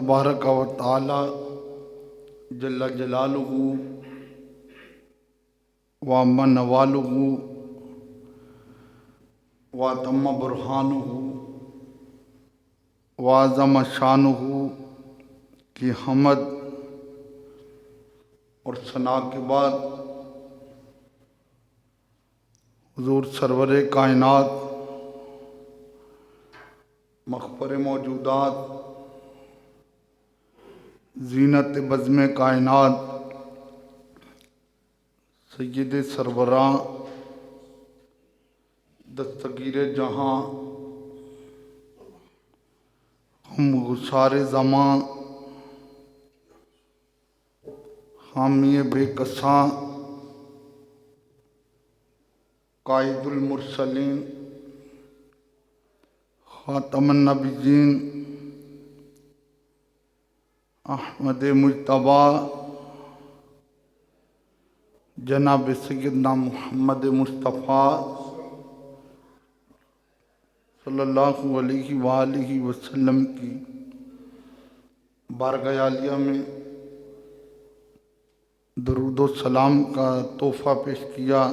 تبارک و تعالی جل جلالہ وعم نوالہ واتم برہانہ وعظم شانہ کی حمد اور ثنا کے بعد حضور سرور کائنات مخبر موجودات زینت بزم کائنات سید سربراہ دستگیر جہاں ہم گسار زماں حامی بے کساں قائد المرسلین خاتم النبیین احمد مجتبیٰ جناب سیدنا محمد مصطفیٰ صلی اللہ علیہ وآلہ وسلم کی بارگاہ عالیہ میں درود و سلام کا تحفہ پیش کیا۔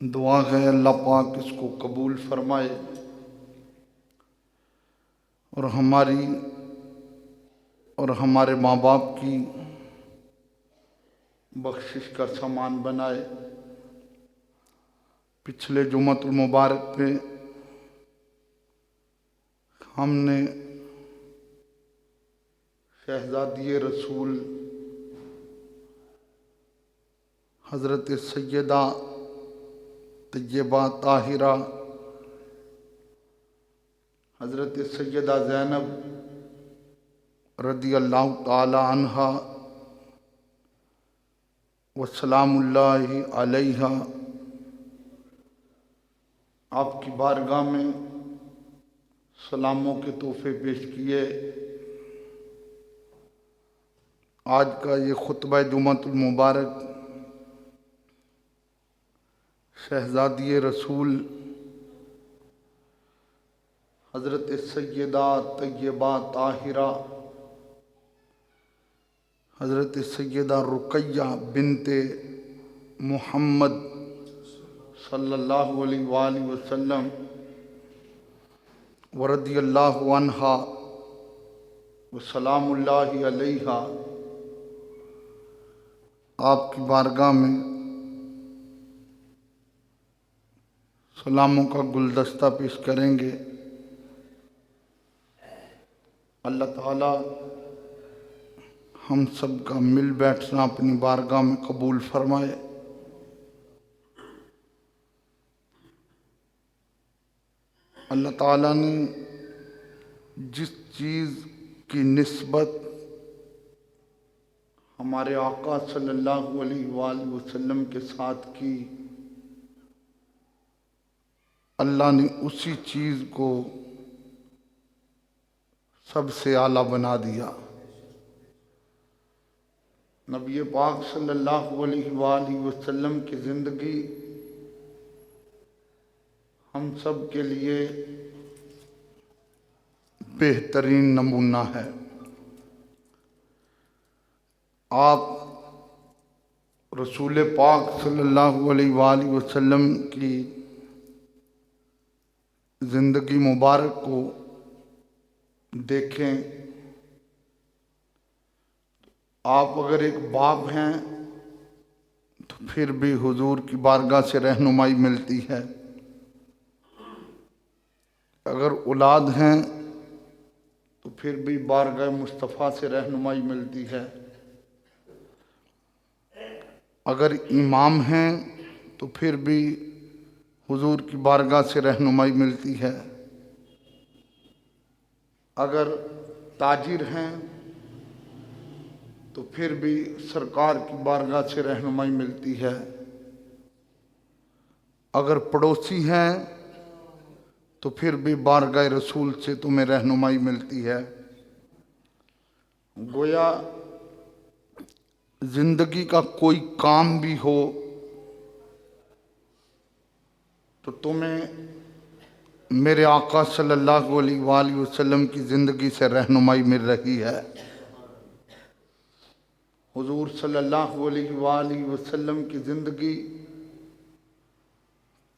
دعا ہے اللہ پاک اس کو قبول فرمائے اور ہماری اور ہمارے ماں باپ کی بخشش کا سامان بنائے۔ پچھلے جمعۃ المبارک میں ہم نے شہزادی رسول حضرت سیدہ طیبہ طاہرہ حضرت سیدہ زینب رضی اللہ تعالی عنہا وسلام اللہ علیہا آپ کی بارگاہ میں سلاموں کے تحفے پیش کیے۔ آج کا یہ خطبہ جمعۃ المبارک شہزادی رسول حضرت سیدہ طیبہ طاہرہ حضرت سیدہ رقیہ بنت محمد صلی اللہ علیہ وآلہ وسلم ورضی اللہ عنہا وسلام اللہ علیہا آپ کی بارگاہ میں سلاموں کا گلدستہ پیش کریں گے۔ اللہ تعالی ہم سب کا مل بیٹھنا اپنی بارگاہ میں قبول فرمائے۔ اللہ تعالیٰ نے جس چیز کی نسبت ہمارے آقا صلی اللہ علیہ وآلہ وسلم کے ساتھ کی، اللہ نے اسی چیز کو سب سے اعلیٰ بنا دیا۔ نبی پاک صلی اللہ علیہ وآلہ وسلم کی زندگی ہم سب کے لیے بہترین نمونہ ہے۔ آپ رسول پاک صلی اللہ علیہ وآلہ وسلم کی زندگی مبارک کو دیکھیں، آپ اگر ایک باپ ہیں تو پھر بھی حضور کی بارگاہ سے رہنمائی ملتی ہے، اگر اولاد ہیں تو پھر بھی بارگاہ مصطفیٰ سے رہنمائی ملتی ہے، اگر امام ہیں تو پھر بھی حضور کی بارگاہ سے رہنمائی ملتی ہے، اگر تاجر ہیں تو پھر بھی سرکار کی بارگاہ سے رہنمائی ملتی ہے، اگر پڑوسی ہیں تو پھر بھی بارگاہ رسول سے تمہیں رہنمائی ملتی ہے۔ گویا زندگی کا کوئی کام بھی ہو تو تمہیں میرے آقا صلی اللہ علیہ وآلہ وسلم کی زندگی سے رہنمائی مل رہی ہے۔ حضور صلی اللہ علیہ وآلہ وسلم کی زندگی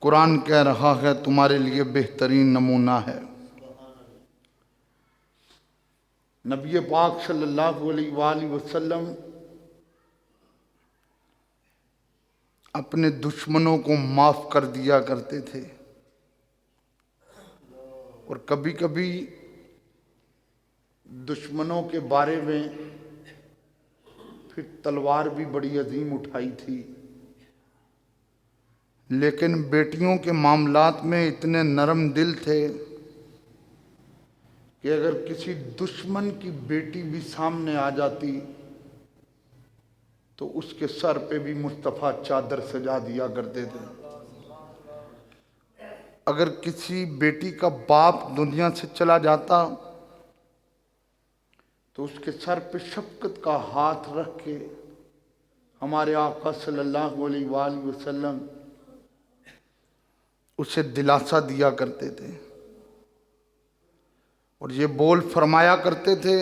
قرآن کہہ رہا ہے تمہارے لیے بہترین نمونہ ہے۔ نبی پاک صلی اللہ علیہ وآلہ وسلم اپنے دشمنوں کو معاف کر دیا کرتے تھے، اور کبھی کبھی دشمنوں کے بارے میں پھر تلوار بھی بڑی عظیم اٹھائی تھی، لیکن بیٹیوں کے معاملات میں اتنے نرم دل تھے کہ اگر کسی دشمن کی بیٹی بھی سامنے آ جاتی تو اس کے سر پہ بھی مصطفیٰ چادر سجا دیا کرتے تھے۔ اگر کسی بیٹی کا باپ دنیا سے چلا جاتا تو اس کے سر پہ شفقت کا ہاتھ رکھ کے ہمارے آقا صلی اللہ علیہ وآلہ وسلم اسے دلاسا دیا کرتے تھے، اور یہ بول فرمایا کرتے تھے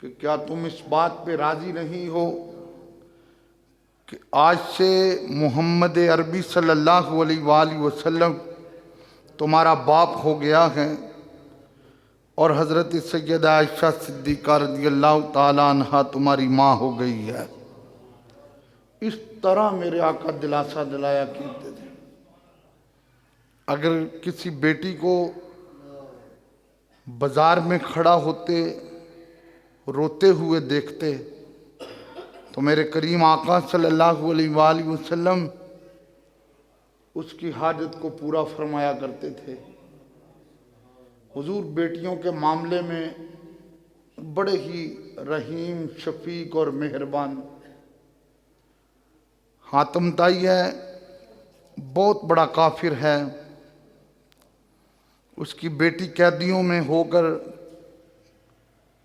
کہ کیا تم اس بات پہ راضی نہیں ہو کہ آج سے محمد عربی صلی اللہ علیہ وآلہ وسلم تمہارا باپ ہو گیا ہے، اور حضرت سیدہ عائشہ صدیقہ رضی اللہ تعالیٰ عنہا تمہاری ماں ہو گئی ہے۔ اس طرح میرے آقا دلاسا دلایا کرتے تھے۔ اگر کسی بیٹی کو بازار میں کھڑا ہوتے روتے ہوئے دیکھتے تو میرے کریم آقا صلی اللہ علیہ وآلہ وسلم اس کی حاجت کو پورا فرمایا کرتے تھے۔ حضور بیٹیوں کے معاملے میں بڑے ہی رحیم، شفیق اور مہربان۔ حاتم طائی ہے، بہت بڑا کافر ہے، اس کی بیٹی قیدیوں میں ہو کر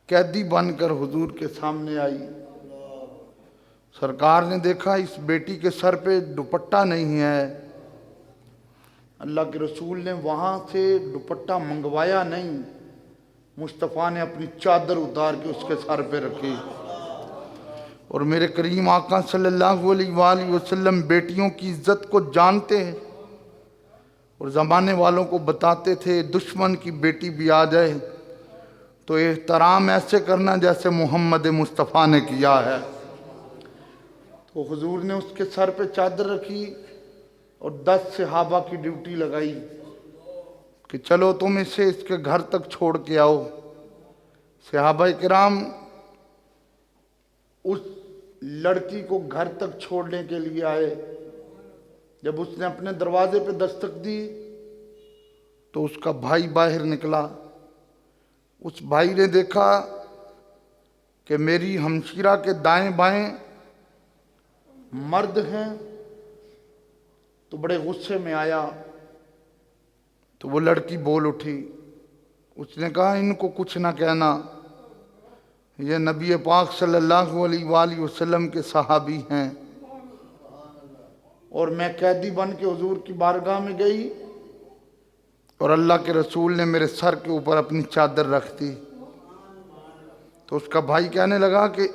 قیدی بن کر حضور کے سامنے آئی۔ سرکار نے دیکھا اس بیٹی کے سر پہ دوپٹہ نہیں ہے، اللہ کے رسول نے وہاں سے دوپٹہ منگوایا نہیں، مصطفیٰ نے اپنی چادر اتار کے اس کے سر پہ رکھی۔ اور میرے کریم آقا صلی اللہ علیہ وآلہ وسلم بیٹیوں کی عزت کو جانتے ہیں، اور زمانے والوں کو بتاتے تھے دشمن کی بیٹی بھی آ جائے تو احترام ایسے کرنا جیسے محمد مصطفیٰ نے کیا ہے۔ تو حضور نے اس کے سر پہ چادر رکھی اور 10 صحابہ کی ڈیوٹی لگائی کہ چلو تم اسے اس کے گھر تک چھوڑ کے آؤ۔ صحابہ کرام اس لڑکی کو گھر تک چھوڑنے کے لیے آئے۔ جب اس نے اپنے دروازے پہ دستک دی تو اس کا بھائی باہر نکلا۔ اس بھائی نے دیکھا کہ میری ہمشیرہ کے دائیں بائیں مرد ہیں، تو بڑے غصے میں آیا۔ تو وہ لڑکی بول اٹھی، اس نے کہا ان کو کچھ نہ کہنا، یہ نبی پاک صلی اللہ علیہ وآلہ وسلم کے صحابی ہیں، اور میں قیدی بن کے حضور کی بارگاہ میں گئی اور اللہ کے رسول نے میرے سر کے اوپر اپنی چادر رکھ دی۔ تو اس کا بھائی کہنے لگا کہ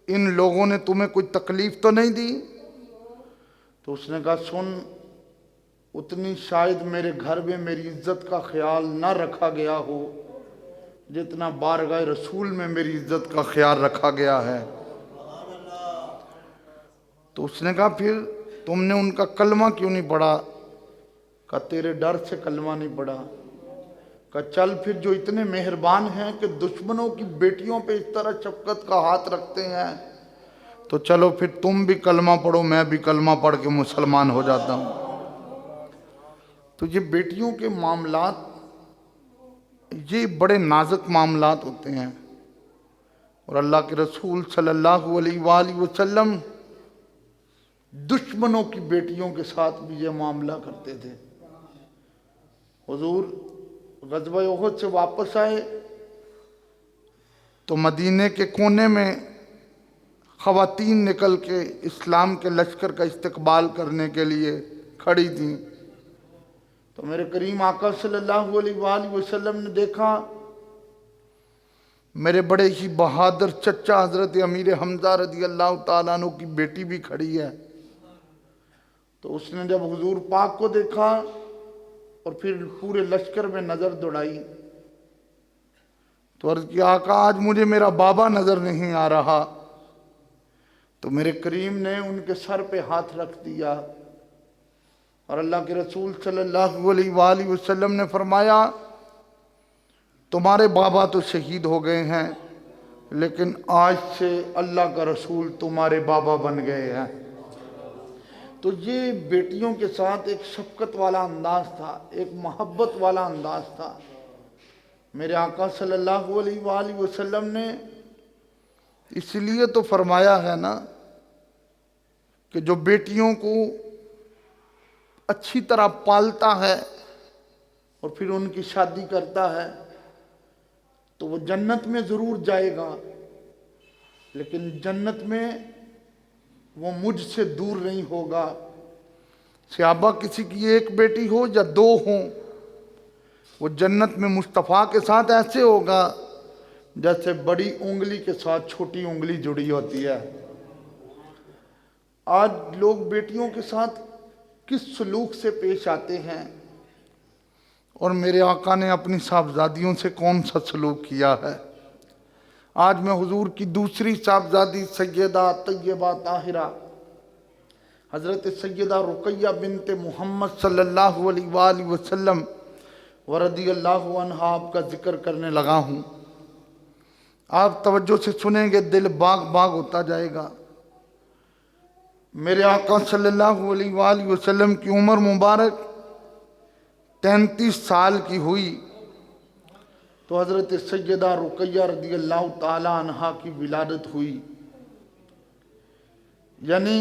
ان لوگوں نے تمہیں کوئی تکلیف تو نہیں دی؟ تو اس نے کہا سن، اتنی شاید میرے گھر میں میری عزت کا خیال نہ رکھا گیا ہو جتنا بارگاہ رسول میں میری عزت کا خیال رکھا گیا ہے۔ تو اس نے کہا پھر تم نے ان کا کلمہ کیوں نہیں پڑھا؟ کہا تیرے ڈر سے کلمہ نہیں پڑھا۔ کہا چل پھر جو اتنے مہربان ہیں کہ دشمنوں کی بیٹیوں پہ اس طرح شفقت کا ہاتھ رکھتے ہیں، تو چلو پھر تم بھی کلمہ پڑھو، میں بھی کلمہ پڑھ کے مسلمان ہو جاتا ہوں۔ تو یہ بیٹیوں کے معاملات یہ بڑے نازک معاملات ہوتے ہیں، اور اللہ کے رسول صلی اللہ علیہ وآلہ وسلم دشمنوں کی بیٹیوں کے ساتھ بھی یہ معاملہ کرتے تھے۔ حضور غزوہ احد سے واپس آئے تو مدینے کے کونے میں خواتین نکل کے اسلام کے لشکر کا استقبال کرنے کے لیے کھڑی تھیں۔ تو میرے کریم آقا صلی اللہ علیہ وآلہ وسلم نے دیکھا میرے بڑے ہی بہادر چچا حضرت امیر حمزہ رضی اللہ تعالیٰ عنہ کی بیٹی بھی کھڑی ہے۔ تو اس نے جب حضور پاک کو دیکھا اور پھر پورے لشکر میں نظر دوڑائی تو عرض کیا آقا آج مجھے میرا بابا نظر نہیں آ رہا۔ تو میرے کریم نے ان کے سر پہ ہاتھ رکھ دیا اور اللہ کے رسول صلی اللہ علیہ وآلہ وسلم نے فرمایا تمہارے بابا تو شہید ہو گئے ہیں لیکن آج سے اللہ کا رسول تمہارے بابا بن گئے ہیں۔ تو یہ بیٹیوں کے ساتھ ایک شفقت والا انداز تھا، ایک محبت والا انداز تھا۔ میرے آقا صلی اللہ علیہ وآلہ وسلم نے اس لیے تو فرمایا ہے نا کہ جو بیٹیوں کو اچھی طرح پالتا ہے اور پھر ان کی شادی کرتا ہے تو وہ جنت میں ضرور جائے گا لیکن جنت میں وہ مجھ سے دور نہیں ہوگا۔ صحابہ کسی کی ایک بیٹی ہو یا دو ہوں وہ جنت میں مصطفیٰ کے ساتھ ایسے ہوگا جیسے بڑی انگلی کے ساتھ چھوٹی انگلی جڑی ہوتی ہے۔ آج لوگ بیٹیوں کے ساتھ کس سلوک سے پیش آتے ہیں اور میرے آقا نے اپنی صاحبزادیوں سے کون سا سلوک کیا ہے۔ آج میں حضور کی دوسری صاحبزادی سیدہ طیبہ طاہرہ حضرت سیدہ رقیہ بنت محمد صلی اللہ علیہ وآلہ وسلم ورضی اللہ عنہ آپ کا ذکر کرنے لگا ہوں۔ آپ توجہ سے سنیں گے دل باغ باغ ہوتا جائے گا۔ میرے آقا صلی اللہ علیہ وآلہ وسلم کی عمر مبارک 33 سال کی ہوئی تو حضرت سیدہ رقیہ رضی اللہ تعالی عنہ کی ولادت ہوئی۔ یعنی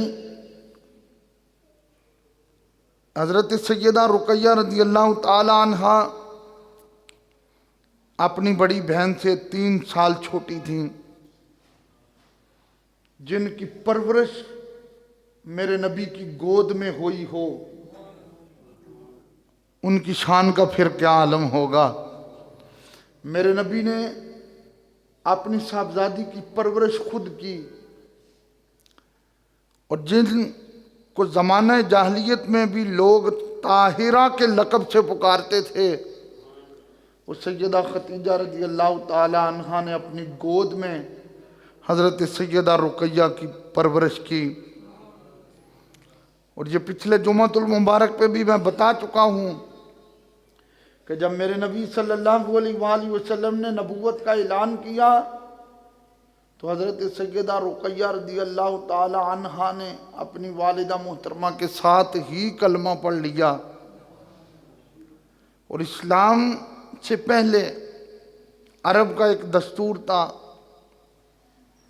حضرت سیدہ رقیہ رضی اللہ تعالی عنہ اپنی بڑی بہن سے 3 سال چھوٹی تھیں، جن کی پرورش میرے نبی کی گود میں ہوئی ہو ان کی شان کا پھر کیا عالم ہوگا۔ میرے نبی نے اپنی صاحبزادی کی پرورش خود کی اور جن کو زمانہ جاہلیت میں بھی لوگ طاہرہ کے لقب سے پکارتے تھے وہ سیدہ خدیجہ رضی اللہ تعالی عنہ نے اپنی گود میں حضرت سیدہ رقیہ کی پرورش کی۔ اور یہ پچھلے جمعۃ المبارک پہ بھی میں بتا چکا ہوں کہ جب میرے نبی صلی اللہ علیہ وآلہ وسلم نے نبوت کا اعلان کیا تو حضرت سیدہ رقیہ رضی اللہ تعالی عنہ نے اپنی والدہ محترمہ کے ساتھ ہی کلمہ پڑھ لیا۔ اور اسلام سے پہلے عرب کا ایک دستور تھا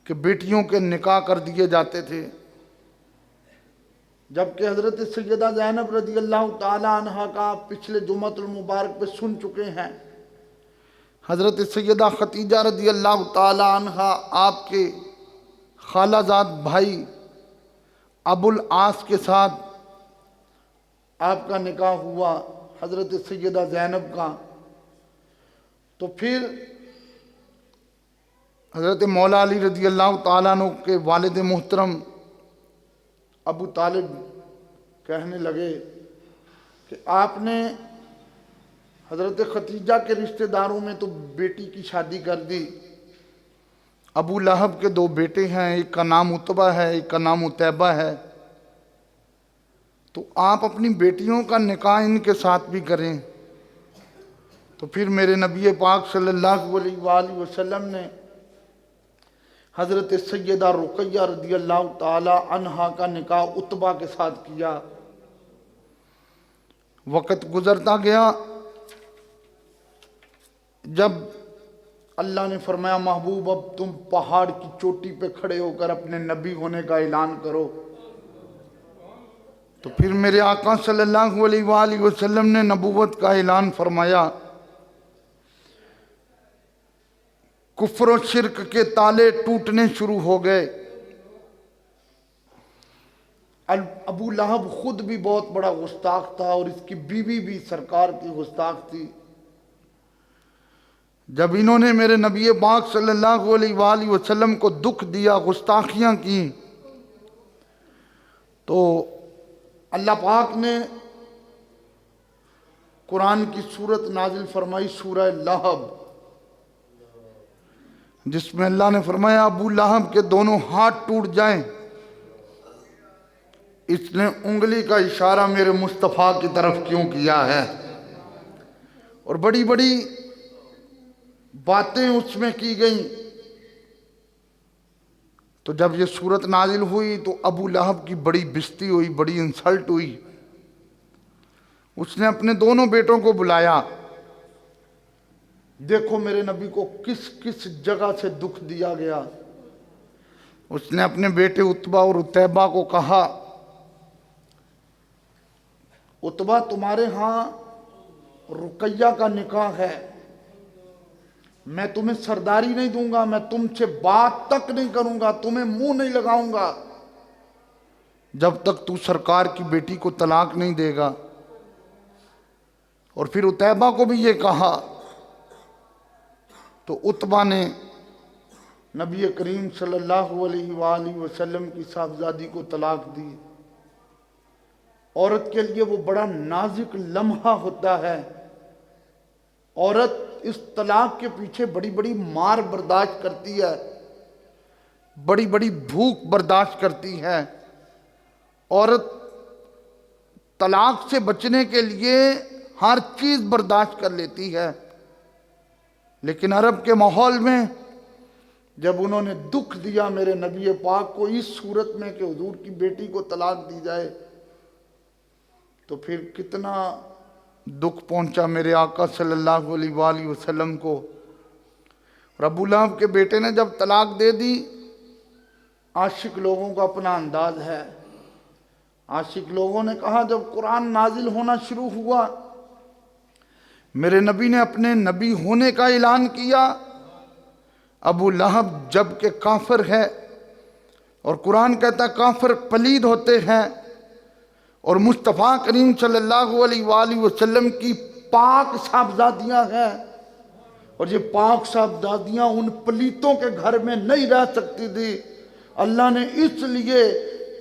کہ بیٹیوں کے نکاح کر دیے جاتے تھے، جبکہ حضرت سیدہ زینب رضی اللہ تعالی عنہ کا آپ پچھلے جمعۃ المبارک پہ سن چکے ہیں۔ حضرت سیدہ خدیجہ رضی اللہ تعالی عنہ آپ کے خالہ زاد بھائی ابو العاص کے ساتھ آپ کا نکاح ہوا حضرت سیدہ زینب کا۔ تو پھر حضرت مولا علی رضی اللہ تعالیٰ عنہ کے والد محترم ابو طالب کہنے لگے کہ آپ نے حضرت خدیجہ کے رشتہ داروں میں تو بیٹی کی شادی کر دی۔ ابو لہب کے 2 بیٹے ہیں، ایک کا نام عتبہ ہے ایک کا نام عتیبہ ہے، تو آپ اپنی بیٹیوں کا نکاح ان کے ساتھ بھی کریں۔ تو پھر میرے نبی پاک صلی اللہ علیہ وآلہ وسلم نے حضرت سیدہ رقیہ رضی اللہ تعالی عنہ کا نکاح عتبہ کے ساتھ کیا۔ وقت گزرتا گیا، جب اللہ نے فرمایا محبوب اب تم پہاڑ کی چوٹی پہ کھڑے ہو کر اپنے نبی ہونے کا اعلان کرو، تو پھر میرے آقا صلی اللہ علیہ وآلہ وسلم نے نبوت کا اعلان فرمایا۔ کفر و شرک کے تالے ٹوٹنے شروع ہو گئے۔ ابو لہب خود بھی بہت بڑا گستاخ تھا اور اس کی بیوی بھی سرکار کی گستاخ تھی۔ جب انہوں نے میرے نبی پاک صلی اللہ علیہ وآلہ وسلم کو دکھ دیا، گستاخیاں کی، تو اللہ پاک نے قرآن کی سورت نازل فرمائی، سورہ لہب، جس میں اللہ نے فرمایا ابو لہب کے دونوں ہاتھ ٹوٹ جائیں، اس نے انگلی کا اشارہ میرے مصطفیٰ کی طرف کیوں کیا ہے؟ اور بڑی بڑی باتیں اس میں کی گئیں۔ تو جب یہ سورت نازل ہوئی تو ابو لہب کی بڑی بےزتی ہوئی، بڑی انسلٹ ہوئی۔ اس نے اپنے دونوں بیٹوں کو بلایا، دیکھو میرے نبی کو کس کس جگہ سے دکھ دیا گیا۔ اس نے اپنے بیٹے عتبہ اور عتیبہ کو کہا، عتبہ تمہارے ہاں رقیہ کا نکاح ہے، میں تمہیں سرداری نہیں دوں گا، میں تم سے بات تک نہیں کروں گا، تمہیں منہ نہیں لگاؤں گا جب تک تو سرکار کی بیٹی کو طلاق نہیں دے گا۔ اور پھر عتیبہ کو بھی یہ کہا، تو عتبہ نے نبی کریم صلی اللہ علیہ وآلہ وسلم کی صاحبزادی کو طلاق دی۔ عورت کے لیے وہ بڑا نازک لمحہ ہوتا ہے، عورت اس طلاق کے پیچھے بڑی بڑی مار برداشت کرتی ہے، بڑی بڑی بھوک برداشت کرتی ہے۔ عورت طلاق سے بچنے کے لیے ہر چیز برداشت کر لیتی ہے، لیکن عرب کے ماحول میں جب انہوں نے دکھ دیا میرے نبی پاک کو اس صورت میں کہ حضور کی بیٹی کو طلاق دی جائے، تو پھر کتنا دکھ پہنچا میرے آقا صلی اللہ علیہ وآلہ وسلم کو۔ اور ابو لہب کے بیٹے نے جب طلاق دے دی، عاشق لوگوں کا اپنا انداز ہے، عاشق لوگوں نے کہا جب قرآن نازل ہونا شروع ہوا، میرے نبی نے اپنے نبی ہونے کا اعلان کیا، ابو لہب جب کہ کافر ہے، اور قرآن کہتا ہے کافر پلید ہوتے ہیں، اور مصطفیٰ کریم صلی اللہ علیہ وآلہ وسلم کی پاک صاحبزادیاں ہیں، اور یہ پاک صاحبزادیاں ان پلیتوں کے گھر میں نہیں رہ سکتی تھی۔ اللہ نے اس لیے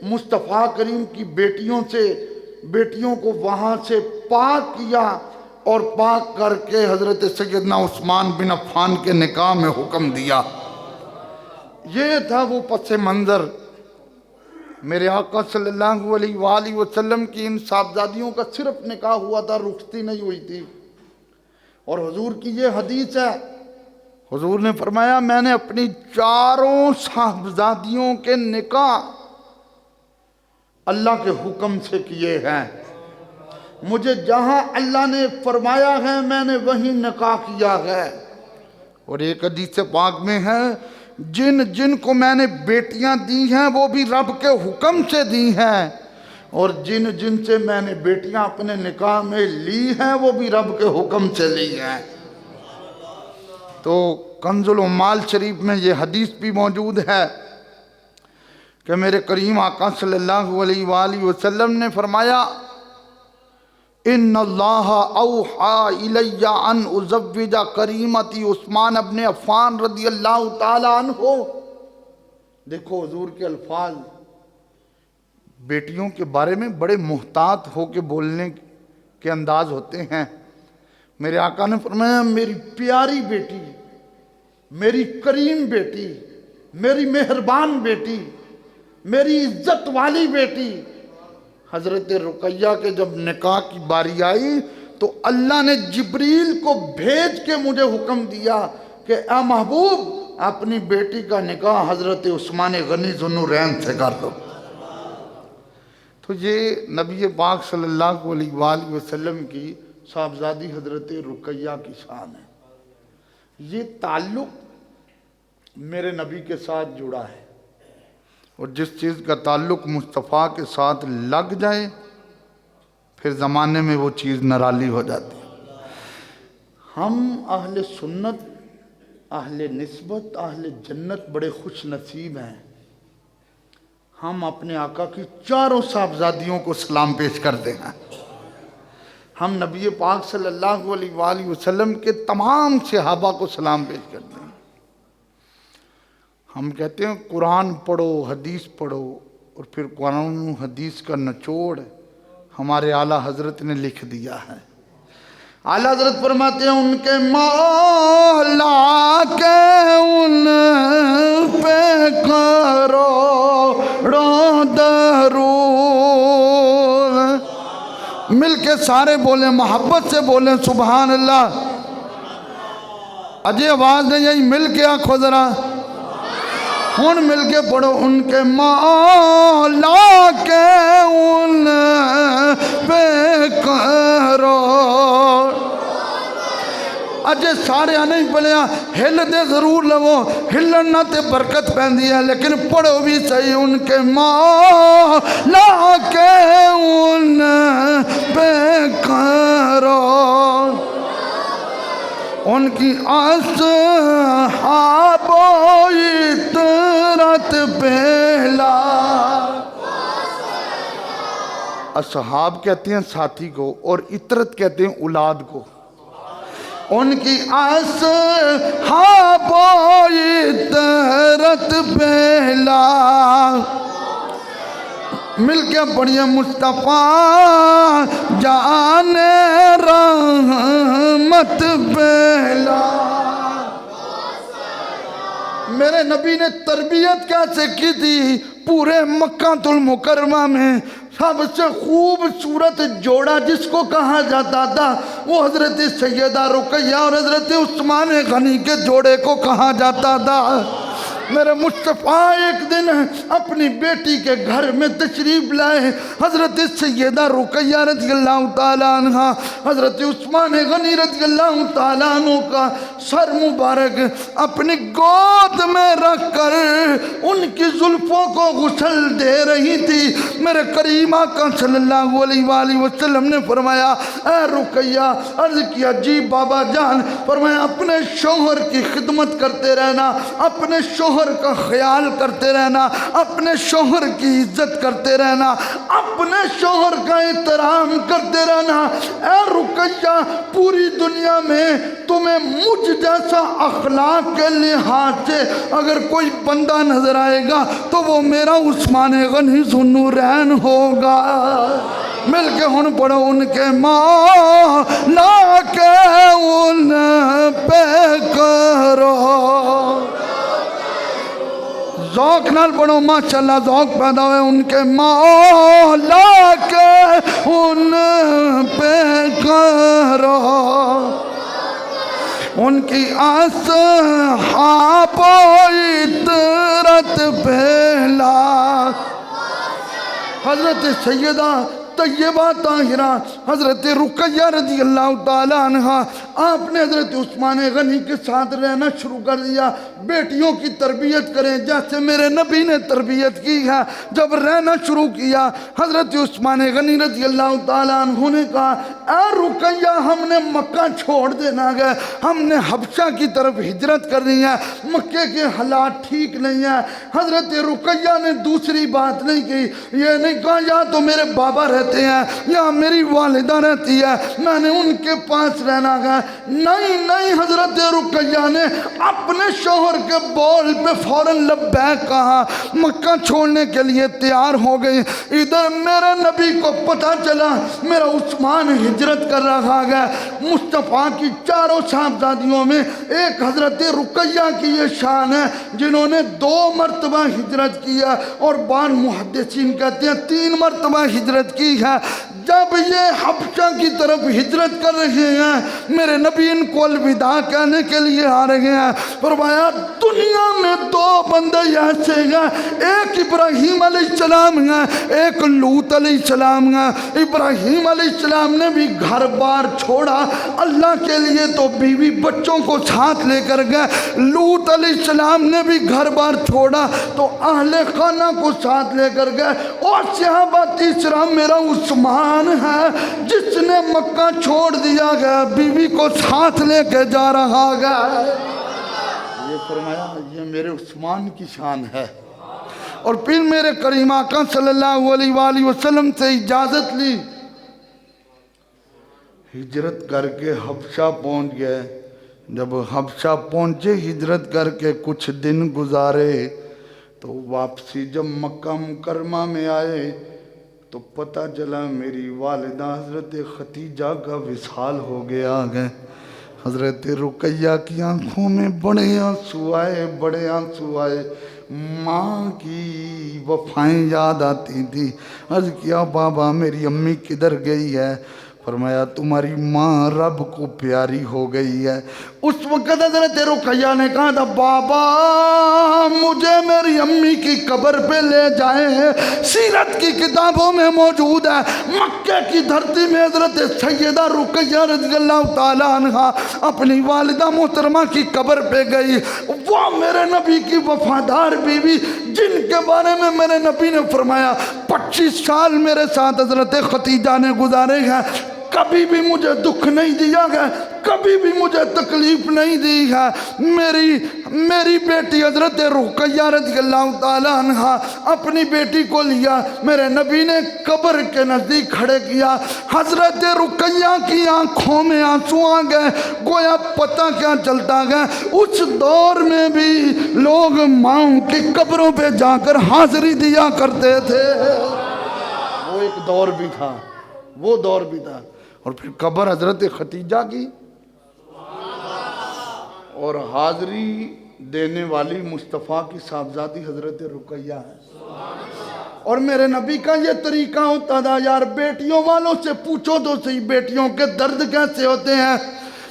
مصطفیٰ کریم کی بیٹیوں کو وہاں سے پاک کیا، اور پاک کر کے حضرت سیدنا عثمان بن عفان کے نکاح میں حکم دیا۔ یہ تھا وہ پس منظر۔ میرے آقا صلی اللہ علیہ وآلہ وسلم کی ان صاحبزادیوں کا صرف نکاح ہوا تھا، رخصتی نہیں ہوئی تھی۔ اور حضور کی یہ حدیث ہے، حضور نے فرمایا میں نے اپنی چاروں صاحبزادیوں کے نکاح اللہ کے حکم سے کیے ہیں، مجھے جہاں اللہ نے فرمایا ہے میں نے وہیں نکاح کیا ہے۔ اور ایک حدیث پاک میں ہے جن کو میں نے بیٹیاں دی ہیں وہ بھی رب کے حکم سے دی ہیں، اور جن سے میں نے بیٹیاں اپنے نکاح میں لی ہیں وہ بھی رب کے حکم سے لی ہیں۔ تو کنز العمال شریف میں یہ حدیث بھی موجود ہے کہ میرے کریم آقا صلی اللہ علیہ وآلہ وسلم نے فرمایا ان اللہ اوحی الی ان ازوج کریمتی عثمان ابن عفان رضی اللہ تعالی عنہ۔ دیکھو حضور کے الفاظ، بیٹیوں کے بارے میں بڑے محتاط ہو کے بولنے کے انداز ہوتے ہیں۔ میرے آقا نے فرمایا میری پیاری بیٹی، میری کریم بیٹی، میری مہربان بیٹی، میری عزت والی بیٹی، حضرت رقیہ کے جب نکاح کی باری آئی تو اللہ نے جبریل کو بھیج کے مجھے حکم دیا کہ اے محبوب اپنی بیٹی کا نکاح حضرت عثمان غنی ذو النورین سے کر دو۔ تو یہ نبی پاک صلی اللہ علیہ وآلہ وسلم کی صاحبزادی حضرت رقیہ کی شان ہے۔ یہ تعلق میرے نبی کے ساتھ جڑا ہے، اور جس چیز کا تعلق مصطفیٰ کے ساتھ لگ جائے پھر زمانے میں وہ چیز نرالی ہو جاتی ہے۔ ہم اہل سنت، اہل نسبت، اہل جنت بڑے خوش نصیب ہیں۔ ہم اپنے آقا کی چاروں صاحبزادیوں کو سلام پیش کرتے ہیں. ہم نبی پاک صلی اللہ علیہ وآلہ وسلم کے تمام صحابہ کو سلام پیش کرتے ہیں. ہم کہتے ہیں قرآن پڑھو، حدیث پڑھو، اور پھر قرآن و حدیث کا نچوڑ ہمارے اعلیٰ حضرت نے لکھ دیا ہے. اعلیٰ حضرت فرماتے ہیں ان کے مولا کے ان پہ کروڑوں درود. مل کے سارے بولیں، محبت سے بولیں سبحان اللہ. اجے آواز نہیں آئی، مل کے آنکھو ذرا. ہون مل کے پڑھو ان کے مولا کے ان پہ کروڑ. اجے سارے نہیں پڑھیا، ہل دے ضرور لو، ہلن نہ تے برکت پہندی ہے، لیکن پڑھو بھی صحیح ان کے مولا کے ان پہ کروڑ. ان کی اصحاب و اطرت پہلا. اصحاب کہتے ہیں ساتھی کو، اور اطرت کہتے ہیں اولاد کو. ان کی اصحاب و اطرت پہلا. مل کے پڑھیے مصطفیٰ جان رحمت پہلا. میرے نبی نے تربیت کیسے کی تھی؟ پورے مکہ المکرمہ میں سب سے خوبصورت جوڑا جس کو کہا جاتا تھا وہ حضرت سیدہ رقیہ اور حضرت عثمان غنی کے جوڑے کو کہا جاتا تھا. میرے مصطفیٰ ایک دن اپنی بیٹی کے گھر میں تشریف لائے. حضرت سیدہ رقیہ رضی اللہ تعالیٰ عنہ حضرت عثمان غنی رضی اللہ تعالیٰ عنہ کا سر مبارک اپنی گود میں رکھ کر ان کی زلفوں کو غسل دے رہی تھی. میرے کریم آقا صلی اللہ علیہ وآلہ وسلم نے فرمایا اے رقیہ، عرض کیا جی بابا جان. فرمایا اپنے شوہر کی خدمت کرتے رہنا، اپنے شوہر کا خیال کرتے رہنا، اپنے شوہر کی عزت کرتے رہنا، اپنے شوہر کا احترام کرتے رہنا. اے رقیہ، پوری دنیا میں تمہیں مجھ جیسا اخلاق کے لحاظ سے اگر کوئی بندہ نظر آئے گا تو وہ میرا عثمان غنی ذو النورین ہوگا. مل کے ہن پڑھو ان کے مولا کے ان پہ کرو. ذوق نال پڑھو ماشاءاللہ، ذوق پیدا ہوئے. ان کے مولا کے ان پہ کرو. ان کی اصحاب و اطرت پہلا. حضرت سیدہ طیبہ طاہرہ حضرت رقیہ رضی اللہ تعالیٰ عنہ آپ نے حضرت عثمان غنی کے ساتھ رہنا شروع کر دیا. بیٹیوں کی تربیت کریں جیسے میرے نبی نے تربیت کی ہے. جب رہنا شروع کیا حضرت عثمان غنی رضی اللہ تعالیٰ عنہ نے کہا اے رقیہ، ہم نے مکہ چھوڑ دینا ہے، ہم نے حبشہ کی طرف ہجرت کرنی ہے، مکے کے حالات ٹھیک نہیں ہیں. حضرت رقیہ نے دوسری بات نہیں کی، یہ نہیں کہا یا تو میرے بابا رہتے ہیں یا میری والدہ رہتی ہے، میں نے ان کے پاس رہنا ہے. نہیں، حضرت رقیہ نے اپنے شوہر کے بول پہ فوراً لبیک کہا، مکہ چھوڑنے کے لیے تیار ہو گئی. ادھر میرے نبی کو پتہ چلا میرا عثمان ہجرت کر رہا ہے. مصطفیٰ کی چاروں صاحبزادیوں میں ایک حضرت رقیہ کی یہ شان ہے جنہوں نے 2 مرتبہ ہجرت کی ہے، اور بعض محدثین کہتے ہیں 3 مرتبہ ہجرت کی ہے. جب یہ حبشہ کی طرف ہجرت کر رہے ہیں میرے نبی ان کو الوداع کہنے کے لیے آ رہے ہیں. فرمایا دنیا میں 2 بندے ایسے ہیں، ایک ابراہیم علیہ السلام ہیں، ایک لوط علیہ السلام ہیں. ابراہیم علیہ السلام نے بھی گھر بار چھوڑا اللہ کے لیے تو بیوی بچوں کو ساتھ لے کر گئے. لوط علیہ السلام نے بھی گھر بار چھوڑا تو اہل خانہ کو ساتھ لے کر گئے. اور صحابہ تیسرا میرا عثمان ہے جس نے مکہ چھوڑ دیا گیا، بیوی کو ساتھ لے کے جا رہا گیا. یہ فرمایا یہ میرے عثمان کی شان ہے. اور پھر میرے کریم آقا صلی اللہ علیہ وآلہ وسلم سے اجازت لی، ہجرت کر کے حبشہ پہنچ گئے۔ جب حبشہ پہنچے، ہجرت کر کے کچھ دن گزارے تو واپسی جب مکہ مکرمہ میں آئے تو پتہ چلا میری والدہ حضرت ختیجہ کا وصال ہو گیا ہے۔ حضرت رقیہ کی آنکھوں میں بڑے آنسو آئے، بڑے آنسو آئے، ماں کی وفائیں یاد آتی تھی۔ عرض کیا بابا میری امی کدھر گئی ہے؟ فرمایا تمہاری ماں رب کو پیاری ہو گئی ہے۔ اس وقت حضرت رقیہ نے کہا تھا بابا مجھے میری امی کی قبر پہ لے جائیں، سیرت کی کتابوں میں موجود ہے مکہ کی دھرتی میں حضرت سیدہ رقیہ رضی اللہ تعالی عنہ اپنی والدہ محترمہ کی قبر پہ گئی۔ وہ میرے نبی کی وفادار بیوی جن کے بارے میں میرے نبی نے فرمایا 25 سال میرے ساتھ حضرت ختیجہ نے گزارے ہیں، کبھی بھی مجھے دکھ نہیں دیا گیا، کبھی بھی مجھے تکلیف نہیں دی ہے۔ میری بیٹی حضرت رقیہ رضی اللہ تعالیٰ عنہ اپنی بیٹی کو لیا، میرے نبی نے قبر کے نزدیک کھڑے کیا، حضرت رقیہ کی آنکھوں میں آنسو آ گئے، گویا پتہ کیا چلتا گیا اس دور میں بھی لوگ ماؤں کی قبروں پہ جا کر حاضری دیا کرتے تھے۔ وہ ایک دور بھی تھا، وہ دور بھی تھا۔ اور پھر قبر حضرت ختیجہ کی اور حاضری دینے والی مصطفیٰ کی صاحبزادی حضرت رقیہ ہے۔ اور میرے نبی کا یہ طریقہ ہوتا تھا، یار بیٹیوں والوں سے پوچھو تو صحیح بیٹیوں کے درد کیسے ہوتے ہیں۔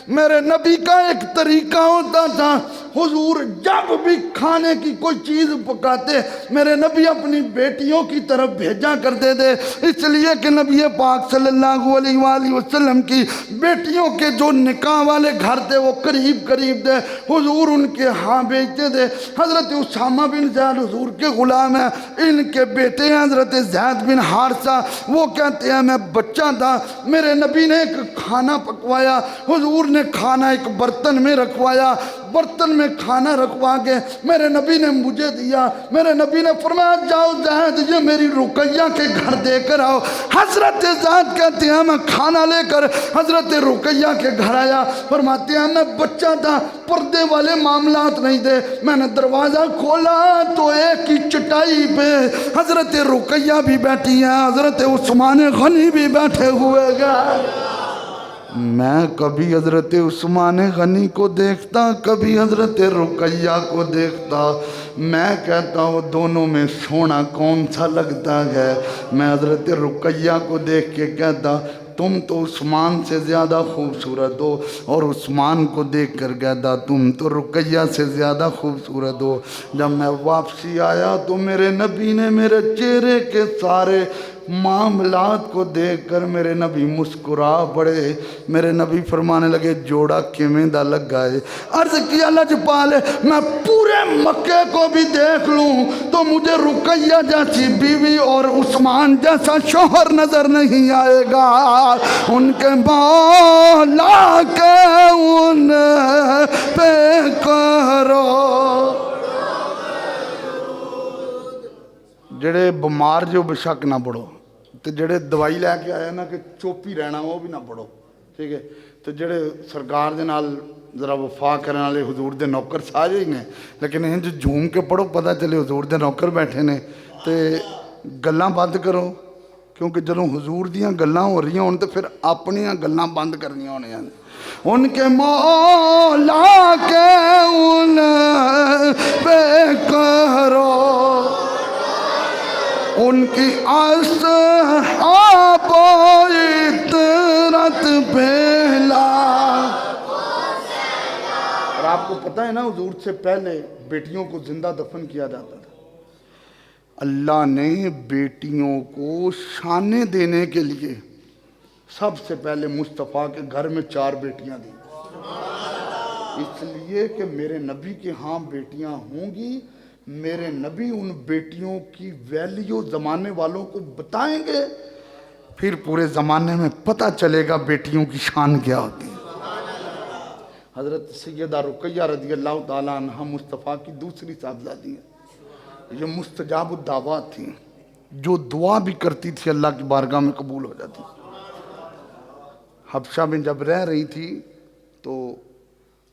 میرے نبی کا ایک طریقہ ہوتا تھا، حضور جب بھی کھانے کی کوئی چیز پکاتے میرے نبی اپنی بیٹیوں کی طرف بھیجا کرتے تھے، اس لیے کہ نبی پاک صلی اللہ علیہ وآلہ وسلم کی بیٹیوں کے جو نکاح والے گھر تھے وہ قریب قریب تھے، حضور ان کے ہاں بھیجتے تھے۔ حضرت اسامہ بن زید حضور کے غلام ہیں، ان کے بیٹے ہیں حضرت زید بن حارثہ، وہ کہتے ہیں میں بچہ تھا، میرے نبی نے ایک کھانا پکوایا، حضور نے کھانا ایک برتن میں رکھوایا، برتن میں کھانا رکھوا کے میرے نبی نے مجھے دیا، میرے نبی نے فرمایا جاؤ زید یہ میری رقیہ کے گھر دے کر آؤ۔ حضرت زید کہتے ہیں میں کھانا لے کر حضرت رقیہ کے گھر آیا، فرماتے ہیں میں بچہ تھا، پردے والے معاملات نہیں تھے، میں نے دروازہ کھولا تو ایک ہی چٹائی پہ حضرت رقیہ بھی بیٹھی ہیں، حضرت عثمان غنی بھی بیٹھے ہوئے گئے۔ میں کبھی حضرت عثمان غنی کو دیکھتا، کبھی حضرت رقیہ کو دیکھتا، میں کہتا ہوں دونوں میں سونا کون سا لگتا ہے؟ میں حضرت رقیہ کو دیکھ کے کہتا تم تو عثمان سے زیادہ خوبصورت ہو، اور عثمان کو دیکھ کر کہتا تم تو رقیہ سے زیادہ خوبصورت ہو۔ جب میں واپسی آیا تو میرے نبی نے میرے چہرے کے سارے معاملات کو دیکھ کر میرے نبی مسکرا پڑے، میرے نبی فرمانے لگے جوڑا کیویں دا لگا ہے؟ عرض کیا لجپال میں پورے مکے کو بھی دیکھ لوں تو مجھے رقیہ جیسی بیوی اور عثمان جیسا شوہر نظر نہیں آئے گا، ان کے مولا کے ان پہ کرو۔ جڑے بمار جو بشک نہ پڑھو، تو جڑے دوائی لے کے آیا نا کہ چوپی رہنا وہ بھی نہ پڑھو، ٹھیک ہے؟ تو جڑے سرکار دے نال ذرا وفا کرنے والے حضور دے نوکر سارے ہی ہیں، لیکن انج جھوم کے پڑھو پتہ چلے حضور دے نوکر بیٹھے نے، تے گلاں بند کرو، کیونکہ جدوں حضور دیاں گلاں ہو رہی ہوں تو پھر اپنیاں گلاں بند کرنی ہونی ہیں۔ ان کے مولا کے ان پہ کرو، ان کی اصحاب و عطرت پھیلا۔ اور آپ کو پتہ ہے نا حضور سے پہلے بیٹیوں کو زندہ دفن کیا جاتا تھا۔ اللہ نے بیٹیوں کو شانے دینے کے لیے سب سے پہلے مصطفیٰ کے گھر میں 4 بیٹیاں دیں، اس لیے کہ میرے نبی کے ہاں بیٹیاں ہوں گی، میرے نبی ان بیٹیوں کی ویلیو زمانے والوں کو بتائیں گے، پھر پورے زمانے میں پتہ چلے گا بیٹیوں کی شان کیا ہوتی ہے۔ حضرت سیدہ رقیہ رضی اللہ تعالیٰ عنہ مصطفیٰ کی دوسری صاحبزادی ہیں، یہ مستجاب الدعوات تھیں، جو دعا بھی کرتی تھی اللہ کی بارگاہ میں قبول ہو جاتی۔ حبشہ میں جب رہ رہی تھی تو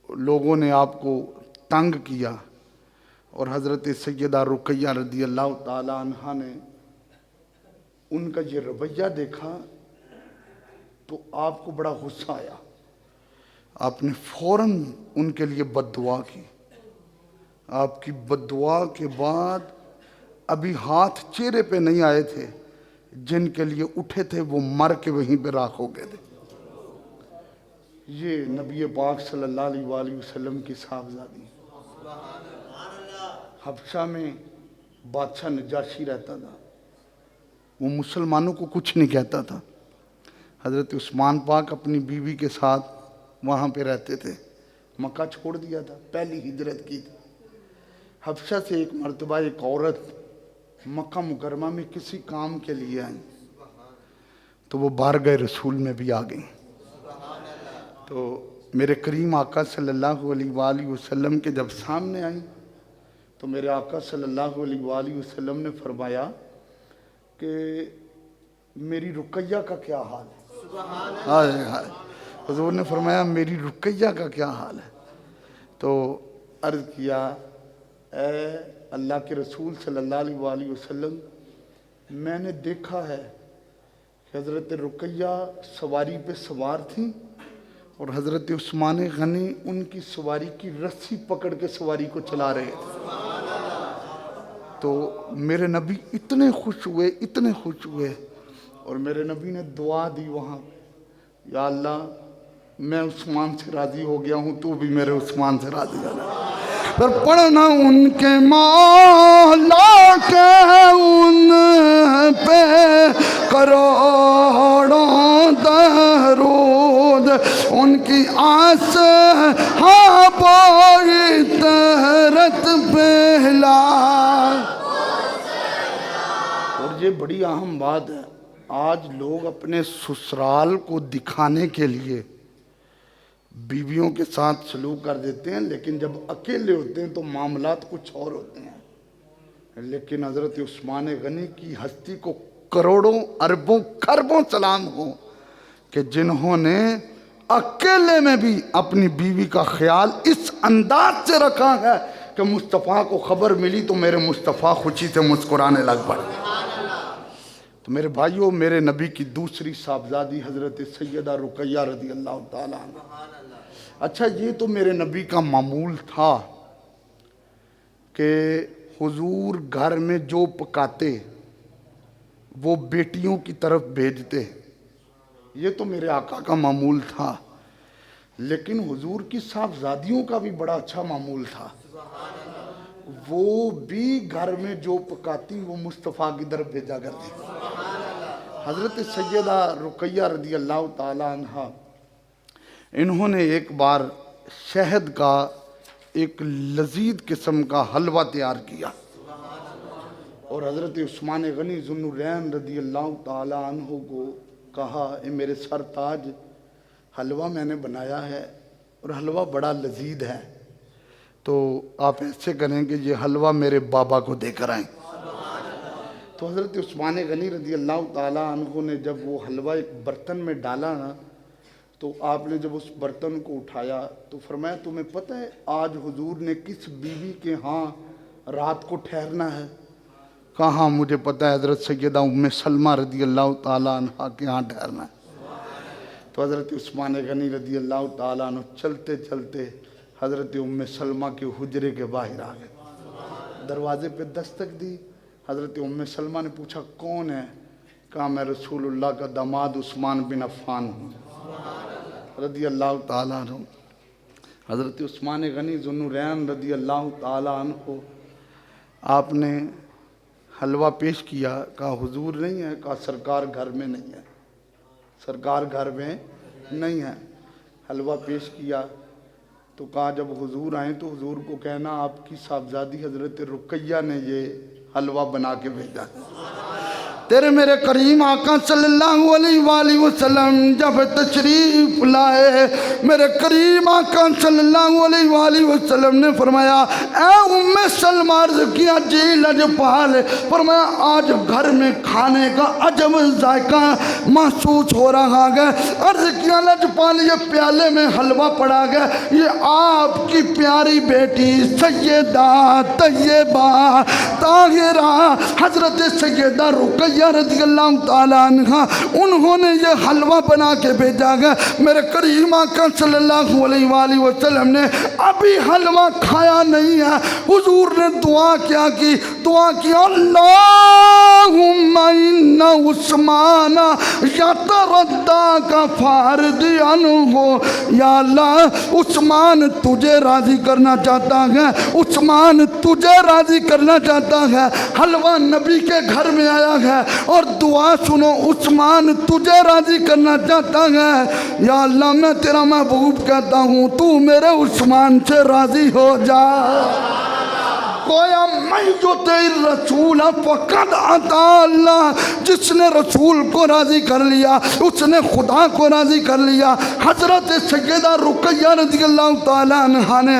لوگوں نے آپ کو تنگ کیا، اور حضرت سیدہ رقیہ رضی اللہ تعالی عنہ نے ان کا یہ رویہ دیکھا تو آپ کو بڑا غصہ آیا۔ آپ نے فوراً ان کے لیے بد دعا کی۔ آپ کی بد دعا کے بعد ابھی ہاتھ چہرے پہ نہیں آئے تھے، جن کے لیے اٹھے تھے وہ مر کے وہیں پہ راکھ ہو گئے تھے۔ یہ نبی پاک صلی اللہ علیہ وآلہ وسلم کی صاحبزادی۔ حبشہ میں بادشاہ نجاشی رہتا تھا، وہ مسلمانوں کو کچھ نہیں کہتا تھا۔ حضرت عثمان پاک اپنی بیوی کے ساتھ وہاں پہ رہتے تھے، مکہ چھوڑ دیا تھا، پہلی ہجرت کی تھی۔ حبشہ سے ایک مرتبہ ایک عورت مکہ مکرمہ میں کسی کام کے لیے آئیں تو وہ بارگاہ رسول میں بھی آ گئیں۔ تو میرے کریم آقا صلی اللہ علیہ وآلہ وسلم کے جب سامنے آئیں تو میرے آقا صلی اللہ علیہ وآلہ وسلم نے فرمایا کہ میری رقیہ کا کیا حال ہے؟ حضور نے فرمایا میری رقیہ کا کیا حال ہے؟ تو عرض کیا اے اللہ کے رسول صلی اللہ علیہ وآلہ وسلم، میں نے دیکھا ہے کہ حضرت رقیہ سواری پہ سوار تھیں اور حضرت عثمان غنی ان کی سواری کی رسی پکڑ کے سواری کو چلا رہے تھے۔ تو میرے نبی اتنے خوش ہوئے اور میرے نبی نے دعا دی وہاں، یا اللہ میں عثمان سے راضی ہو گیا ہوں، تو بھی میرے عثمان سے راضی ہو جا۔ پھر پڑھنا ان کے مولا کے ان پہ کروڑوں درود، ان کی آس ہابوئی ترت پہلا۔ اور یہ بڑی اہم بات ہے، آج لوگ اپنے سسرال کو دکھانے کے لیے بیویوں کے ساتھ سلوک کر دیتے ہیں، لیکن جب اکیلے ہوتے ہیں تو معاملات کچھ اور ہوتے ہیں۔ لیکن حضرت عثمان غنی کی ہستی کو کروڑوں اربوں خربوں سلام ہو کہ جنہوں نے اکیلے میں بھی اپنی بیوی کا خیال اس انداز سے رکھا ہے کہ مصطفیٰ کو خبر ملی تو میرے مصطفیٰ خوشی سے مسکرانے لگ پڑے۔ تو میرے بھائیوں، میرے نبی کی دوسری صاحبزادی حضرت سیدہ رقیہ رضی اللہ تعالیٰ عنہ۔ اچھا، یہ تو میرے نبی کا معمول تھا کہ حضور گھر میں جو پکاتے وہ بیٹیوں کی طرف بھیجتے، یہ تو میرے آقا کا معمول تھا۔ لیکن حضور کی صاحبزادیوں کا بھی بڑا اچھا معمول تھا، وہ بھی گھر میں جو پکاتی وہ مصطفیٰ کی طرف بھیجا کرتی۔ حضرت سیدہ رقیہ رضی اللہ تعالیٰ عنہ، انہوں نے ایک بار شہد کا ایک لذیذ قسم کا حلوہ تیار کیا اور حضرت عثمان غنی ذو النورین رضی اللہ تعالیٰ عنہ کو کہا، اے میرے سرتاج، حلوہ میں نے بنایا ہے اور حلوہ بڑا لذیذ ہے، تو آپ ایسے کریں کہ یہ حلوہ میرے بابا کو دے کر آئیں۔ تو حضرت عثمان غنی رضی اللہ تعالیٰ عنہ نے جب وہ حلوہ ایک برتن میں ڈالا نا، تو آپ نے جب اس برتن کو اٹھایا تو فرمایا، تمہیں پتہ ہے آج حضور نے کس بیوی کے ہاں رات کو ٹھہرنا ہے؟ کہاں مجھے پتہ ہے، حضرت سیدہ ام سلمہ رضی اللہ تعالیٰ عنہ کے ہاں ٹھہرنا ہے۔ تو حضرت عثمان غنی رضی اللہ تعالیٰ عنہ چلتے چلتے حضرت ام سلمہ کے حجرے کے باہر آ گئے، دروازے پہ دستک دی۔ حضرت ام سلمہ نے پوچھا کون ہے؟ کہا میں رسول اللہ کا داماد عثمان بن عفان ہوں رضی اللہ تعالیٰ عنہ۔ حضرت عثمان غنی ذو النورین رضی اللہ تعالیٰ عنہ، آپ نے حلوہ پیش کیا، کہا حضور نہیں ہے؟ کہا سرکار گھر میں نہیں ہے، سرکار گھر میں نہیں ہے۔ حلوہ پیش کیا تو کہا جب حضور آئیں تو حضور کو کہنا آپ کی صاحبزادی حضرت رقیہ نے یہ حلوہ بنا کے بھیجا۔ تیرے میرے کریم آقا صلی اللہ علیہ وآلہ وسلم جب تشریف لائے، میرے کریم آقا صلی اللہ علیہ وآلہ وسلم نے فرمایا اے ام سلمہ، عرض کیا جی لجپال، فرمایا آج گھر میں کھانے کا عجب ذائقہ محسوس ہو رہا ہے۔ عرض کیا لجپال یہ پیالے میں حلوہ پڑا گیا، یہ آپ کی پیاری بیٹی سیدہ طیبہ طاہرہ حضرت سیدہ رقیہ رضی اللہ تعالیٰ عنہ انہوں نے یہ حلوہ بنا کے بھیجا گیا۔ میرے کریم آقا صلی اللہ علیہ وآلہ وسلم نے ابھی حلوہ کھایا نہیں ہے، حضور نے دعا کیا کی، دعا کیا اللہم ان عثمان یترداک فارض عنہ، یا اللہ عثمان تجھے راضی کرنا چاہتا ہے، عثمان تجھے راضی کرنا چاہتا ہے۔ حلوہ نبی کے گھر میں آیا ہے اور دعا سنو، عثمان تجھے راضی کرنا چاہتا ہے، یا اللہ میں تیرا محبوب کہتا ہوں تو میرے عثمان سے راضی ہو جا۔ گویا میں جو تیر رسول فقط عطا اللہ، جس نے رسول کو راضی کر لیا اس نے خدا کو راضی کر لیا۔ حضرت سیدہ رقیہ رضی اللہ تعالیٰ عنہ نے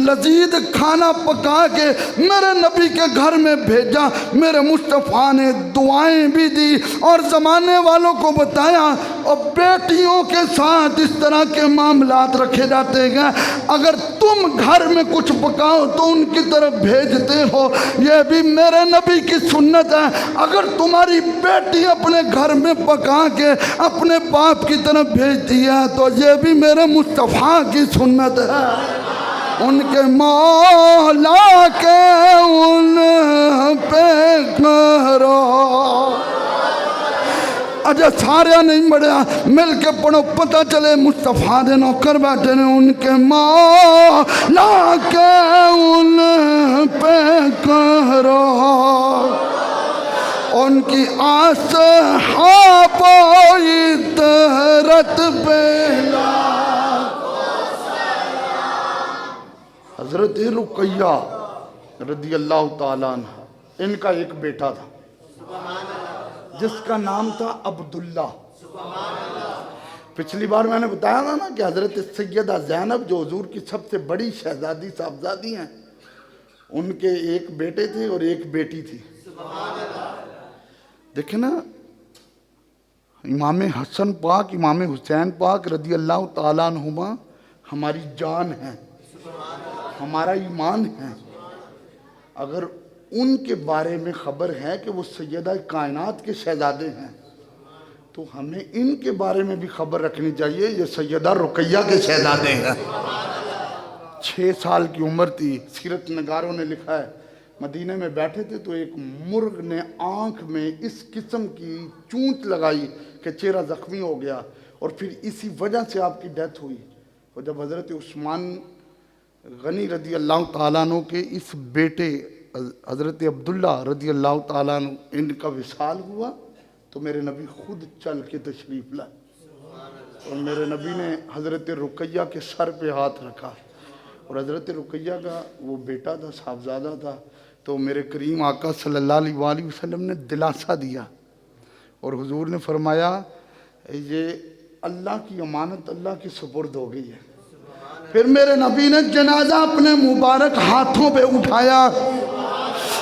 لذیذ کھانا پکا کے میرے نبی کے گھر میں بھیجا، میرے مصطفیٰ نے دعائیں بھی دی اور زمانے والوں کو بتایا، اور بیٹیوں کے ساتھ اس طرح کے معاملات رکھے جاتے ہیں، اگر تم گھر میں کچھ پکاؤ تو ان کی طرف بھیجتے ہو، یہ بھی میرے نبی کی سنت ہے۔ اگر تمہاری بیٹی اپنے گھر میں پکا کے اپنے باپ کی طرف بھیجتی ہے تو یہ بھی میرے مصطفیٰ کی سنت ہے۔ ان کے مولا کے ان پہ کرو، اجا سارے نہیں بڑھیا مل کے پڑھو، پتہ چلے مصطفیٰ دے نوکر بیٹھے نے۔ ان کے مولا کے ان پہ کرو، ان کی اصحاب و عطرت پہ حضرت رقیہ رضی اللہ تعالیٰ عنہ، ان کا ایک بیٹا تھا جس کا نام تھا عبداللہ۔ پچھلی بار میں نے بتایا تھا نا کہ حضرت سیدہ زینب جو حضور کی سب سے بڑی شہزادی صاحبزادی ہیں، ان کے ایک بیٹے تھے اور ایک بیٹی تھی۔ دیکھیں نا، امام حسن پاک امام حسین پاک رضی اللہ تعالیٰ عنہما ہماری جان ہیں، ہمارا ایمان ہے۔ اگر ان کے بارے میں خبر ہے کہ وہ سیدہ کائنات کے شہزادے ہیں تو ہمیں ان کے بارے میں بھی خبر رکھنی چاہیے، یہ سیدہ رقیہ کے شہزادے ہیں۔ 6 سال کی عمر تھی، سیرت نگاروں نے لکھا ہے مدینے میں بیٹھے تھے تو ایک مرغ نے آنکھ میں اس قسم کی چونچ لگائی کہ چہرہ زخمی ہو گیا، اور پھر اسی وجہ سے آپ کی ڈیتھ ہوئی۔ اور جب حضرت عثمان غنی رضی اللہ تعالیٰ عنہ کے اس بیٹے حضرت عبداللہ رضی اللہ تعالیٰ عنہ ان کا وصال ہوا تو میرے نبی خود چل کے تشریف لائے، اور میرے نبی نے حضرت رقیہ کے سر پہ ہاتھ رکھا، اور حضرت رقیہ کا وہ بیٹا تھا، صاحبزادہ تھا، تو میرے کریم آقا صلی اللہ علیہ وآلہ وسلم نے دلاسا دیا اور حضور نے فرمایا یہ اللہ کی امانت اللہ کی سپرد ہو گئی ہے۔ پھر میرے نبی نے جنازہ اپنے مبارک ہاتھوں پہ اٹھایا،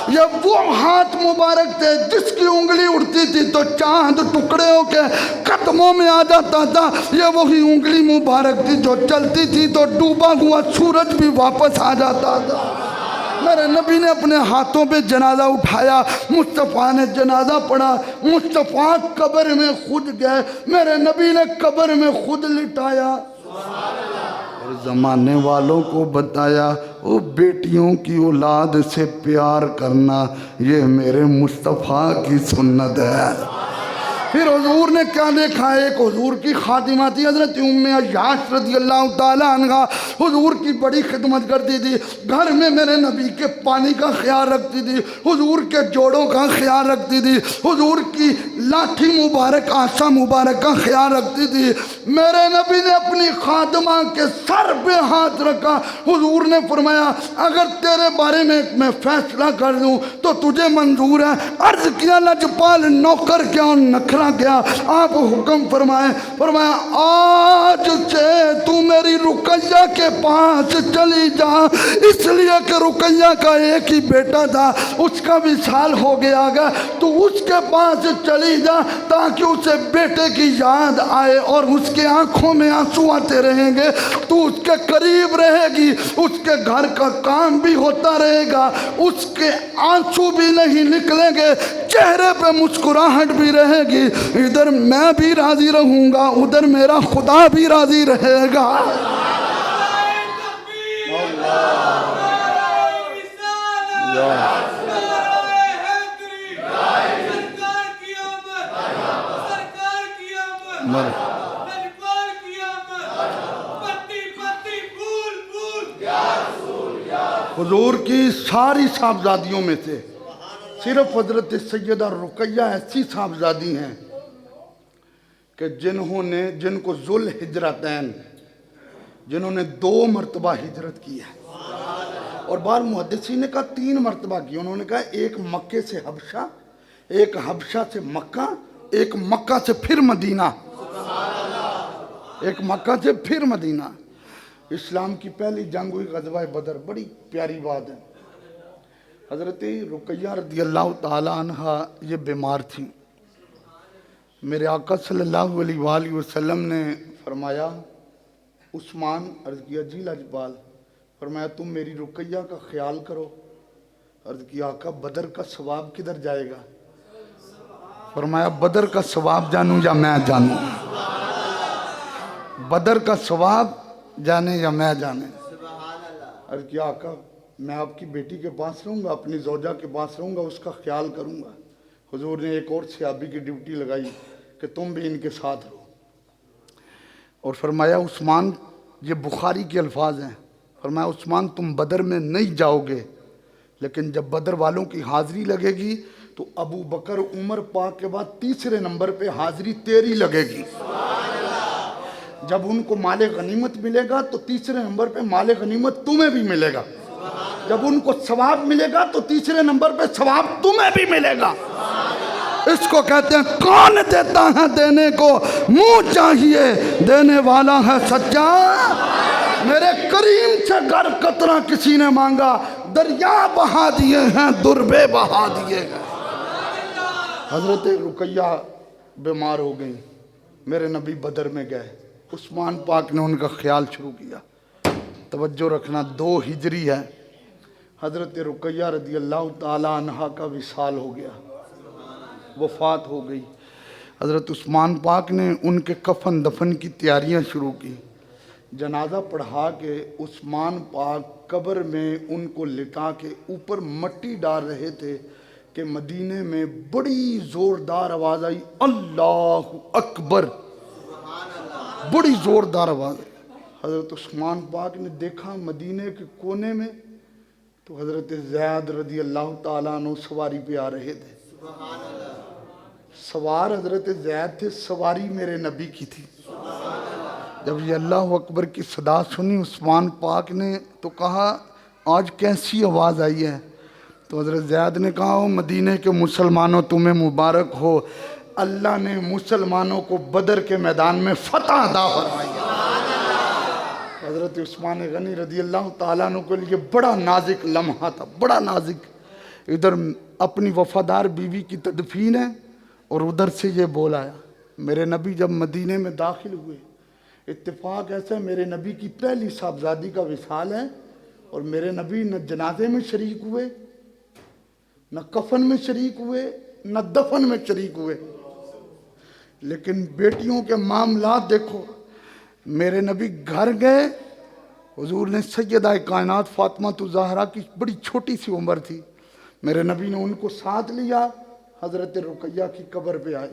یہ وہ ہاتھ مبارک تھے جس کی انگلی اڑتی تھی تو چاند ٹکڑے ہو کے قدموں میں آ جاتا تھا، یہ وہی انگلی مبارک تھی جو چلتی تھی تو ڈوبا ہوا سورج بھی واپس آ جاتا تھا۔ میرے نبی نے اپنے ہاتھوں پہ جنازہ اٹھایا، مصطفیٰ نے جنازہ پڑھا، مصطفیٰ قبر میں خود گئے، میرے نبی نے قبر میں خود لٹایا اور زمانے والوں کو بتایا وہ بیٹیوں کی اولاد سے پیار کرنا یہ میرے مصطفیٰ کی سنت ہے۔ پھر حضور نے کیا دیکھا؟ ایک حضور کی خادمہ تھی حضرت ام عیاش رضی اللہ تعالی عنہ، حضور کی بڑی خدمت کرتی تھی، گھر میں میرے نبی کے پانی کا خیال رکھتی تھی، حضور کے جوڑوں کا خیال رکھتی تھی، حضور کی لاٹھی مبارک آسا مبارک کا خیال رکھتی تھی۔ میرے نبی نے اپنی خادمہ کے سر پہ ہاتھ رکھا، حضور نے فرمایا اگر تیرے بارے میں فیصلہ کر دوں تو تجھے منظور ہے؟ عرض کیا لجپال نوکر کیا اور نکھرا کیا؟ آپ حکم فرمائے، فرمایا آج سے تو میری رقیہ کے پاس چلی جا، اس لیے کہ رقیہ کا ایک ہی بیٹا تھا، اس کا وصال ہو گیا گا، تو اس کے پاس چلی جا تاکہ اسے بیٹے کی یاد آئے اور اس کے آنکھوں میں آنسو آتے رہیں گے، تو اس کے قریب رہے گی، اس کے گھر کا کام بھی ہوتا رہے گا، اس کے آنسو بھی نہیں نکلیں گے، چہرے پہ مسکراہٹ بھی رہے گی، ادھر میں بھی راضی رہوں گا، ادھر میرا خدا بھی راضی رہے گا۔ حضور کی ساری صاحبزادیوں میں سے صرف حضرت سیدہ رقیہ ایسی صاحبزادی ہیں کہ جن کو ذوالحجرتین، جنہوں نے 2 مرتبہ ہجرت کی ہے، اور بعض محدثین نے کہا 3 مرتبہ کی۔ انہوں نے کہا ایک مکے سے حبشہ، ایک حبشہ سے مکہ، ایک مکہ سے پھر مدینہ، ایک مکہ سے پھر مدینہ۔ اسلام کی پہلی جنگ ہوئی غزوہ بدر، بڑی پیاری بات ہے۔ حضرت رقیہ رضی اللہ تعالی عنہ یہ بیمار تھی، میرے آقا صلی اللہ علیہ وآلہ وسلم نے فرمایا عثمان، عرض کیا جی لاجپال، فرمایا تم میری رقیہ کا خیال کرو، عرض کیا آقا بدر کا ثواب کدھر جائے گا؟ فرمایا بدر کا ثواب جانوں یا میں جانوں، بدر کا ثواب جانے یا میں جانے۔ عرض کیا آقا میں آپ کی بیٹی کے پاس رہوں گا، اپنی زوجہ کے پاس رہوں گا، اس کا خیال کروں گا۔ حضور نے ایک اور صحابی کی ڈیوٹی لگائی کہ تم بھی ان کے ساتھ رہو، اور فرمایا عثمان، یہ بخاری کے الفاظ ہیں، فرمایا عثمان تم بدر میں نہیں جاؤ گے، لیکن جب بدر والوں کی حاضری لگے گی تو ابو بکر عمر پاک کے بعد تیسرے نمبر پہ حاضری تیری لگے گی۔ جب ان کو مال غنیمت ملے گا تو تیسرے نمبر پہ مال غنیمت تمہیں بھی ملے گا، جب ان کو ثواب ملے گا تو تیسرے نمبر پہ ثواب تمہیں بھی ملے گا۔ اس کو کہتے ہیں کون دیتا ہے دینے کو، منہ چاہیے دینے والا ہے سچا۔ میرے کریم سے گر قطرہ کسی نے مانگا، دریا بہا دیے ہیں دربے بہا دیے ہیں۔ حضرت رقیہ بیمار ہو گئی، میرے نبی بدر میں گئے، عثمان پاک نے ان کا خیال شروع کیا۔ توجہ رکھنا 2 ہجری ہے، حضرت رقیہ رضی اللہ تعالی عنہ کا وصال ہو گیا، وفات ہو گئی۔ حضرت عثمان پاک نے ان کے کفن دفن کی تیاریاں شروع کی، جنازہ پڑھا کے عثمان پاک قبر میں ان کو لٹا کے اوپر مٹی ڈال رہے تھے کہ مدینے میں بڑی زوردار آواز آئی، اللہ اکبر، بڑی زوردار آواز آئی۔ حضرت عثمان پاک نے دیکھا مدینے کے کونے میں تو حضرت زید رضی اللہ تعالیٰ عنہ سواری پہ آ رہے تھے، سوار حضرت زید تھے، سواری میرے نبی کی تھی۔ جب یہ اللہ اکبر کی صدا سنی عثمان پاک نے تو کہا آج کیسی آواز آئی ہے؟ تو حضرت زید نے کہا او مدینے کے مسلمانوں تمہیں مبارک ہو، اللہ نے مسلمانوں کو بدر کے میدان میں فتح عطا فرمائی۔ حضرت عثمان غنی رضی اللہ تعالیٰ عنہ کے لیے بڑا نازک لمحہ تھا، بڑا نازک۔ ادھر اپنی وفادار بیوی کی تدفین ہے اور ادھر سے یہ بول آیا۔ میرے نبی جب مدینے میں داخل ہوئے، اتفاق ایسا ہے میرے نبی کی پہلی صاحبزادی کا وصال ہے، اور میرے نبی نہ جنازے میں شریک ہوئے، نہ کفن میں شریک ہوئے، نہ دفن میں شریک ہوئے، لیکن بیٹیوں کے معاملات دیکھو۔ میرے نبی گھر گئے، حضور نے سیدہ کائنات فاطمہ الزہرا کی بڑی چھوٹی سی عمر تھی، میرے نبی نے ان کو ساتھ لیا، حضرت رقیہ کی قبر پہ آئے،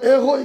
ਇਹੋ ਹੀ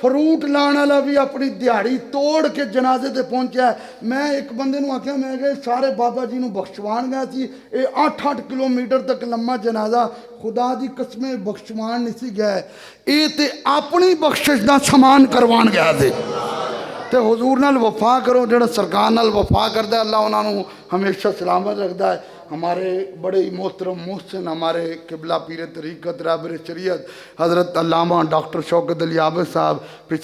فروٹ لانے والا بھی اپنی دیہڑی توڑ کے جنازے تے پہنچا ہے۔ میں ایک بندے نو آکھیا میں کہ سارے بابا جی نو بخشوان گیا سی، اے 8 کلومیٹر تک لمبا جنازہ، خدا دی قسمیں بخشوان نہیں سی گیا ہے، اے تے اپنی بخشش دا سامان کروان گیا تے۔ تے حضور نال وفا کرو، جڑا سرکار نال وفا کردا ہے اللہ انہاں نو ہمیشہ سلامت رکھدا ہے۔ ہمارے بڑے ہی محترم محسن ہمارے قبلہ پیر طریقت رہبر شریعت حضرت علامہ ڈاکٹر شوکت علی عابد صاحب